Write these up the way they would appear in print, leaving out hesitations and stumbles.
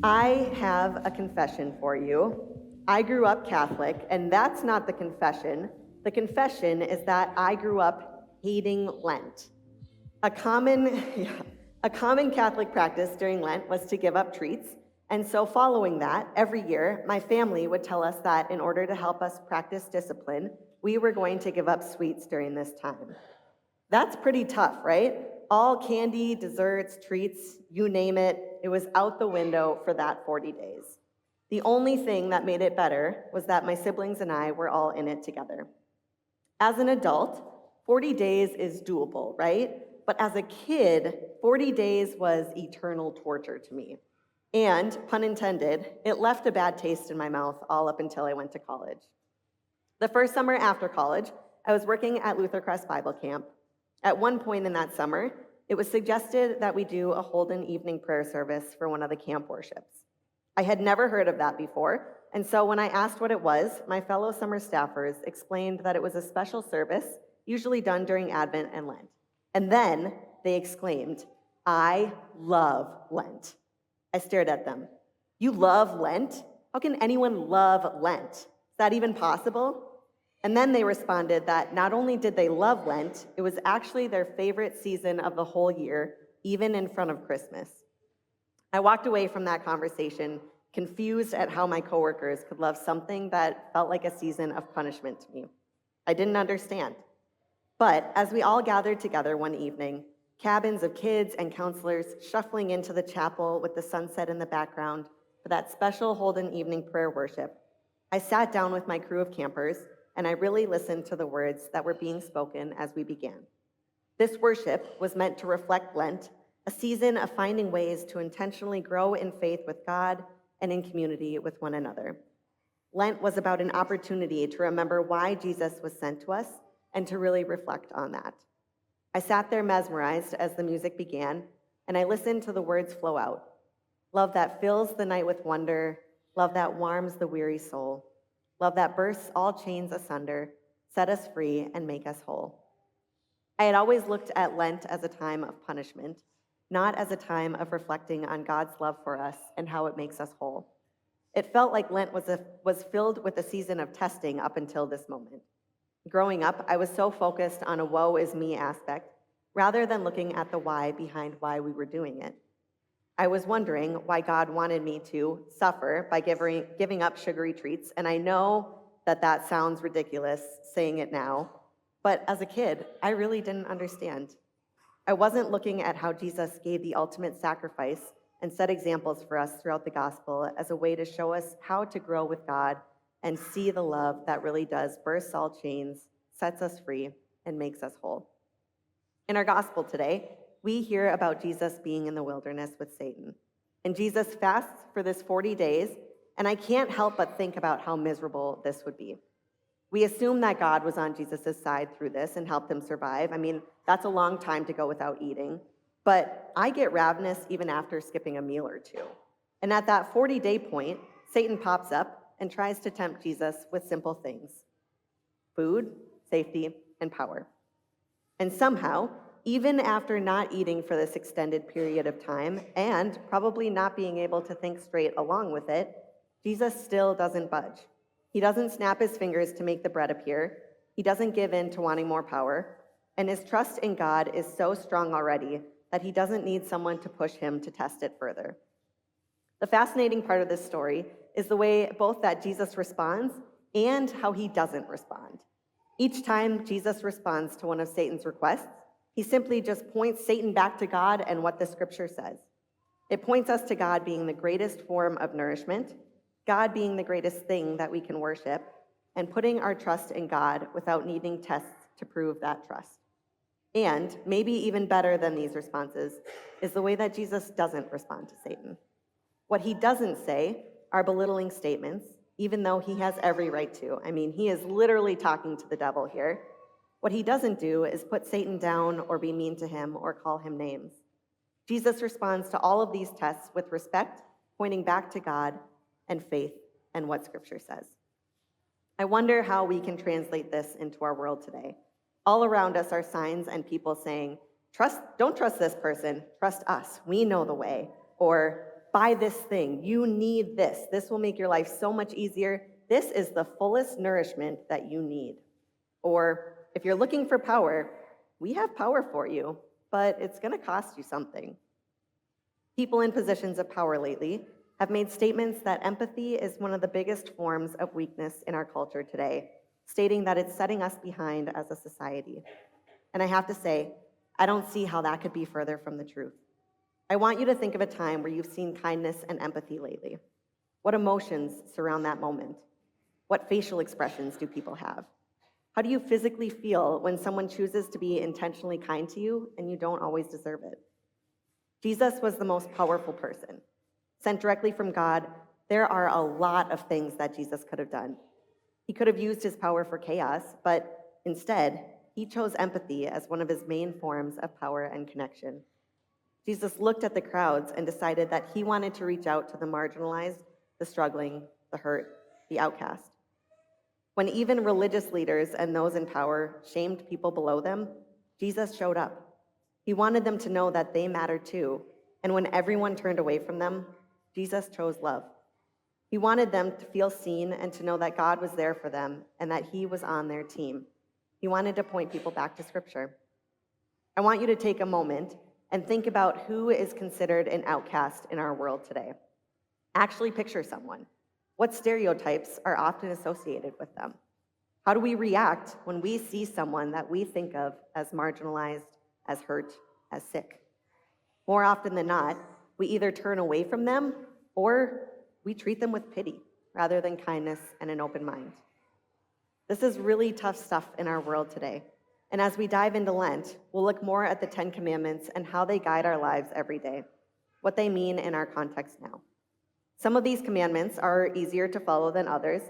I have a confession for you. I grew up Catholic, and that's not the confession. The confession is that I grew up hating Lent. A common, a common Catholic practice during Lent was to give up treats, and so following that, every year, my family would tell us that in order to help us practice discipline, we were going to give up sweets during this time. That's pretty tough, right? All candy, desserts, treats, you name it, it was out the window for that 40 days. The only thing that made it better was that my siblings and I were all in it together. As an adult, 40 days is doable, right? But as a kid, 40 days was eternal torture to me. And, pun intended, it left a bad taste in my mouth all up until I went to college. The first summer after college, I was working at Luther Crest Bible Camp. At one point in that summer, it was suggested that we do a Holden evening prayer service for one of the camp worships. I had never heard of that before, and so when I asked what it was, my fellow summer staffers explained that it was a special service, usually done during Advent and Lent. And then they exclaimed, "I love Lent." I stared at them. "You love Lent? How can anyone love Lent? Is that even possible?" And then they responded that not only did they love Lent, it was actually their favorite season of the whole year, even in front of Christmas. I walked away from that conversation confused at how my coworkers could love something that felt like a season of punishment to me. I didn't understand. But as we all gathered together one evening, cabins of kids and counselors shuffling into the chapel with the sunset in the background for that special Holden evening prayer worship, I sat down with my crew of campers and I really listened to the words that were being spoken as we began. This worship was meant to reflect Lent, a season of finding ways to intentionally grow in faith with God and in community with one another. Lent was about an opportunity to remember why Jesus was sent to us and to really reflect on that. I sat there mesmerized as the music began, and I listened to the words flow out. Love that fills the night with wonder, love that warms the weary soul, love that bursts all chains asunder, set us free and make us whole. I had always looked at Lent as a time of punishment, not as a time of reflecting on God's love for us and how it makes us whole. It felt like Lent was filled with a season of testing up until this moment. Growing up, I was so focused on a woe is me aspect, rather than looking at the why behind why we were doing it. I was wondering why God wanted me to suffer by giving up sugary treats, and I know that sounds ridiculous saying it now, but as a kid, I really didn't understand. I wasn't looking at how Jesus gave the ultimate sacrifice and set examples for us throughout the gospel as a way to show us how to grow with God and see the love that really does burst all chains, sets us free, and makes us whole. In our gospel today, we hear about Jesus being in the wilderness with Satan. And Jesus fasts for this 40 days, and I can't help but think about how miserable this would be. We assume that God was on Jesus' side through this and helped him survive. I mean, that's a long time to go without eating. But I get ravenous even after skipping a meal or two. And at that 40-day point, Satan pops up and tries to tempt Jesus with simple things: food, safety, and power. And somehow, even after not eating for this extended period of time, and probably not being able to think straight along with it, Jesus still doesn't budge. He doesn't snap his fingers to make the bread appear. He doesn't give in to wanting more power. And his trust in God is so strong already that he doesn't need someone to push him to test it further. The fascinating part of this story is the way both that Jesus responds and how he doesn't respond. Each time Jesus responds to one of Satan's requests, he simply just points Satan back to God and what the scripture says. It points us to God being the greatest form of nourishment, God being the greatest thing that we can worship, and putting our trust in God without needing tests to prove that trust. And maybe even better than these responses is the way that Jesus doesn't respond to Satan. What he doesn't say are belittling statements, even though he has every right to. I mean, he is literally talking to the devil here. What he doesn't do is put Satan down or be mean to him or call him names. Jesus responds to all of these tests with respect, pointing back to God and faith and what Scripture says. I wonder how we can translate this into our world today. All around us are signs and people saying, don't trust this person, trust us, we know the way. Or buy this thing. You need this. This will make your life so much easier. This is the fullest nourishment that you need. Or if you're looking for power, we have power for you, but it's going to cost you something. People in positions of power lately have made statements that empathy is one of the biggest forms of weakness in our culture today, stating that it's setting us behind as a society. And I have to say, I don't see how that could be further from the truth. I want you to think of a time where you've seen kindness and empathy lately. What emotions surround that moment? What facial expressions do people have? How do you physically feel when someone chooses to be intentionally kind to you and you don't always deserve it? Jesus was the most powerful person. Sent directly from God, there are a lot of things that Jesus could have done. He could have used his power for chaos, but instead, he chose empathy as one of his main forms of power and connection. Jesus looked at the crowds and decided that he wanted to reach out to the marginalized, the struggling, the hurt, the outcast. When even religious leaders and those in power shamed people below them, Jesus showed up. He wanted them to know that they mattered too, and when everyone turned away from them, Jesus chose love. He wanted them to feel seen and to know that God was there for them and that he was on their team. He wanted to point people back to Scripture. I want you to take a moment and think about who is considered an outcast in our world today. Actually picture someone. What stereotypes are often associated with them? How do we react when we see someone that we think of as marginalized, as hurt, as sick? More often than not, we either turn away from them or we treat them with pity rather than kindness and an open mind. This is really tough stuff in our world today. And as we dive into Lent, we'll look more at the 10 Commandments and how they guide our lives every day, what they mean in our context now. Some of these commandments are easier to follow than others,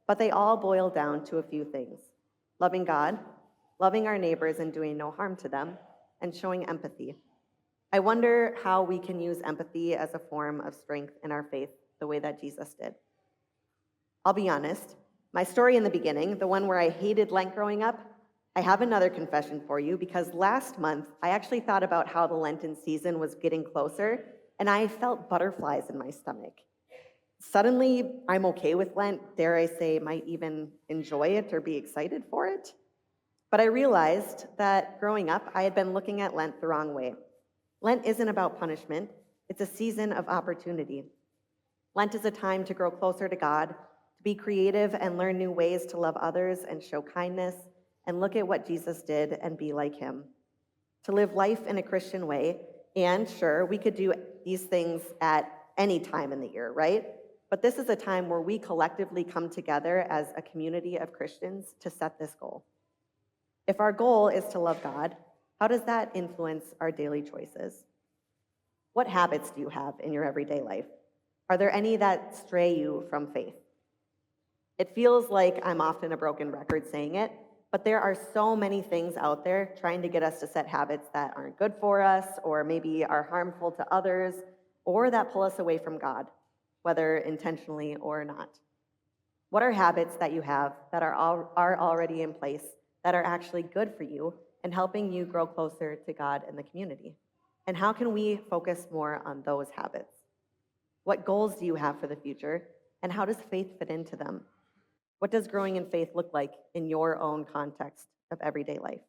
but they all boil down to a few things: loving God, loving our neighbors and doing no harm to them, and showing empathy. I wonder how we can use empathy as a form of strength in our faith the way that Jesus did. I'll be honest, my story in the beginning, the one where I hated Lent growing up, I have another confession for you because last month I actually thought about how the Lenten season was getting closer and I felt butterflies in my stomach. Suddenly, I'm okay with Lent, dare I say, might even enjoy it or be excited for it. But I realized that growing up, I had been looking at Lent the wrong way. Lent isn't about punishment, it's a season of opportunity. Lent is a time to grow closer to God, to be creative and learn new ways to love others and show kindness, and look at what Jesus did and be like him. To live life in a Christian way, and sure, we could do these things at any time in the year, right? But this is a time where we collectively come together as a community of Christians to set this goal. If our goal is to love God, how does that influence our daily choices? What habits do you have in your everyday life? Are there any that stray you from faith? It feels like I'm often a broken record saying it, but there are so many things out there trying to get us to set habits that aren't good for us, or maybe are harmful to others, or that pull us away from God, whether intentionally or not. What are habits that you have that are already in place that are actually good for you and helping you grow closer to God and the community? And how can we focus more on those habits? What goals do you have for the future, and how does faith fit into them? What does growing in faith look like in your own context of everyday life?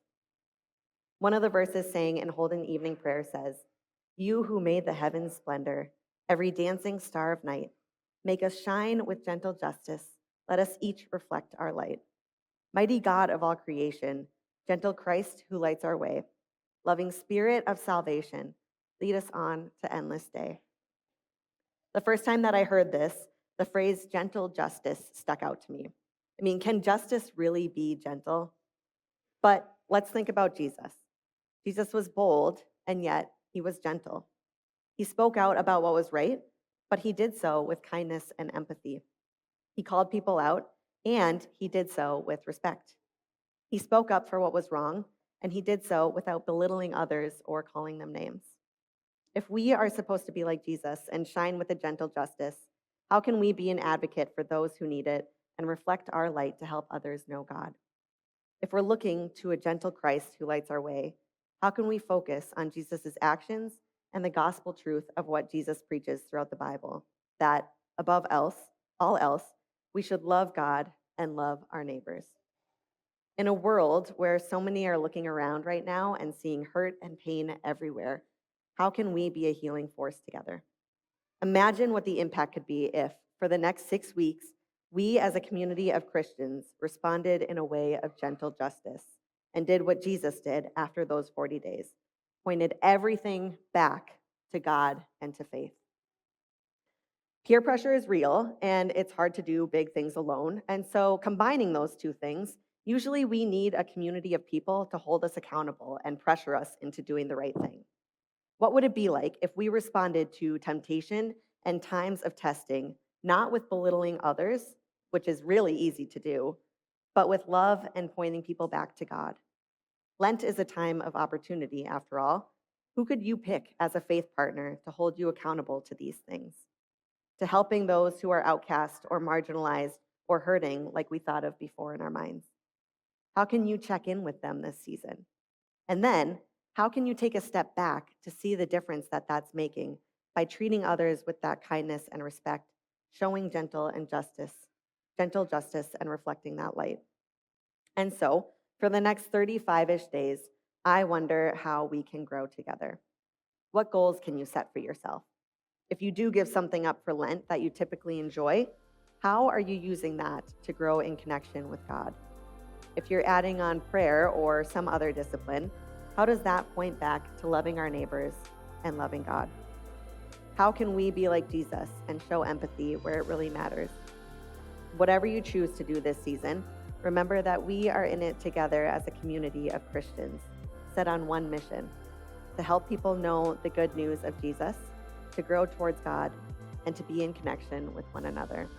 One of the verses saying in Holden Evening Prayer says, "You who made the heavens' splendor, every dancing star of night, make us shine with gentle justice. Let us each reflect our light. Mighty God of all creation, gentle Christ who lights our way, loving Spirit of salvation, lead us on to endless day." The first time that I heard this, the phrase gentle justice stuck out to me. I mean, can justice really be gentle? But let's think about Jesus. Jesus was bold, and yet he was gentle. He spoke out about what was right, but he did so with kindness and empathy. He called people out, and he did so with respect. He spoke up for what was wrong, and he did so without belittling others or calling them names. If we are supposed to be like Jesus and shine with a gentle justice, how can we be an advocate for those who need it and reflect our light to help others know God? If we're looking to a gentle Christ who lights our way, how can we focus on Jesus' actions and the gospel truth of what Jesus preaches throughout the Bible, that above all else, we should love God and love our neighbors. In a world where so many are looking around right now and seeing hurt and pain everywhere, how can we be a healing force together? Imagine what the impact could be if, for the next 6 weeks, we as a community of Christians responded in a way of gentle justice and did what Jesus did after those 40 days, pointed everything back to God and to faith. Peer pressure is real, and it's hard to do big things alone. And so, combining those two things, usually we need a community of people to hold us accountable and pressure us into doing the right thing. What would it be like if we responded to temptation and times of testing, not with belittling others, which is really easy to do, but with love and pointing people back to God? Lent is a time of opportunity, after all. Who could you pick as a faith partner to hold you accountable to these things? To helping those who are outcast or marginalized or hurting like we thought of before in our minds? How can you check in with them this season? And then, how can you take a step back to see the difference that that's making by treating others with that kindness and respect, showing gentle justice and reflecting that light? And so, for the next 35-ish days, I wonder how we can grow together. What goals can you set for yourself? If you do give something up for Lent that you typically enjoy, how are you using that to grow in connection with God? If you're adding on prayer or some other discipline, how does that point back to loving our neighbors and loving God? How can we be like Jesus and show empathy where it really matters? Whatever you choose to do this season, remember that we are in it together as a community of Christians, set on one mission: to help people know the good news of Jesus, to grow towards God, and to be in connection with one another.